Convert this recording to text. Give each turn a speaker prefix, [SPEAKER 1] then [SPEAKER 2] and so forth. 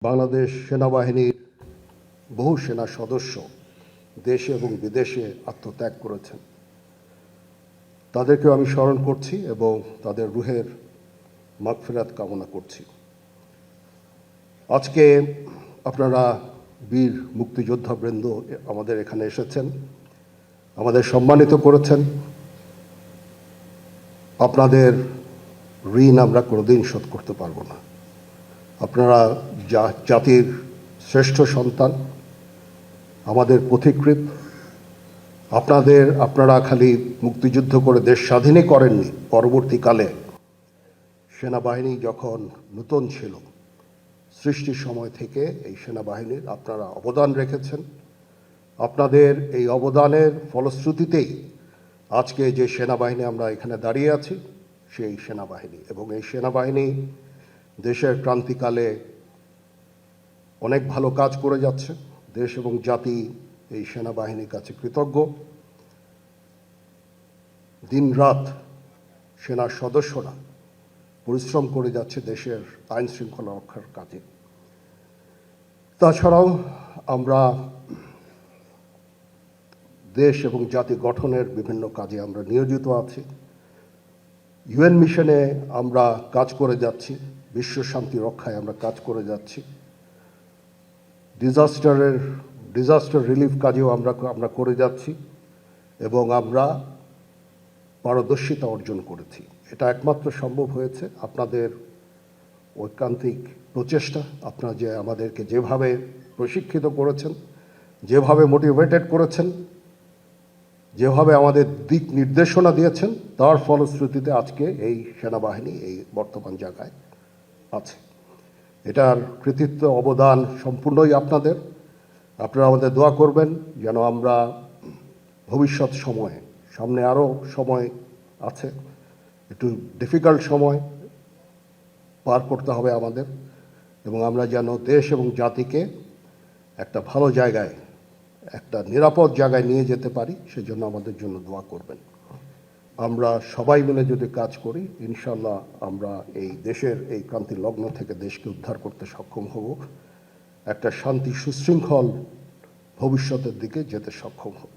[SPEAKER 1] বাংলাদেশ সেনাবাহিনীর বহু সেনা সদস্য দেশে এবং বিদেশে আত্মত্যাগ করেছেন। তাদেরকেও আমি স্মরণ করছি এবং তাদের রুহের মাগফিরাত কামনা করছি। আজকে আপনারা বীর মুক্তিযোদ্ধাবৃন্দ আমাদের এখানে এসেছেন, আমাদের সম্মানিত করেছেন। আপনাদের ঋণ আমরা কোনোদিন শোধ করতে পারবো না। আপনারা জাতির শ্রেষ্ঠ সন্তান, আমাদের পথিকৃৎ। আপনারা খালি মুক্তিযুদ্ধ করে দেশ স্বাধীনই করেননি, পরবর্তীকালে সেনাবাহিনী যখন নূতন ছিল, সৃষ্টির সময় থেকে এই সেনাবাহিনীর আপনারা অবদান রেখেছেন। আপনাদের এই অবদানের ফলশ্রুতিতেই আজকে যে সেনাবাহিনী আমরা এখানে দাঁড়িয়ে আছি, সেই সেনাবাহিনী এবং এই সেনাবাহিনী দেশের ক্রান্তিকালে অনেক ভালো কাজ করে যাচ্ছে। দেশ এবং জাতি এই সেনাবাহিনীর কাছে কৃতজ্ঞ। দিনরাত সেনার সদস্যরা পরিশ্রম করে যাচ্ছে দেশের আইন শৃঙ্খলা রক্ষার কাজে। তাছাড়াও আমরা দেশ এবং জাতি গঠনের বিভিন্ন কাজে আমরা নিয়োজিত আছি। ইউএন মিশনে আমরা কাজ করে যাচ্ছি, বিশ্ব শান্তি রক্ষায় আমরা কাজ করে যাচ্ছি। ডিজাস্টার রিলিফ কাজেও আমরা করে যাচ্ছি এবং আমরা পারদর্শিতা অর্জন করেছি। এটা একমাত্র সম্ভব হয়েছে আপনাদের ঐকান্তিক প্রচেষ্টা। আপনারা যে আমাদেরকে যেভাবে প্রশিক্ষিত করেছেন, যেভাবে মোটিভেটেড করেছেন, যেভাবে আমাদের দিক নির্দেশনা দিয়েছেন, তার ফলশ্রুতিতে আজকে এই সেনাবাহিনী এই বর্তমান জায়গায় আছে। এটার কৃতিত্ব অবদান সম্পূর্ণই আপনাদের। আপনারা আমাদের দোয়া করবেন যেন আমরা ভবিষ্যৎ সময়ে, সামনে আরও সময় আছে, একটু ডিফিকাল্ট সময় পার করতে হবে আমাদের, এবং আমরা যেন দেশ এবং জাতিকে একটা ভালো জায়গায়, একটা নিরাপদ জায়গায় নিয়ে যেতে পারি, সেজন্য আমাদের জন্য দোয়া করবেন। আমরা সবাই মিলে যদি কাজ করি, ইনশাল্লাহ আমরা এই দেশের এই ক্রান্তি লগ্ন থেকে দেশকে উদ্ধার করতে সক্ষম হব, একটা শান্তি সুশৃঙ্খল ভবিষ্যতের দিকে যেতে সক্ষম হব।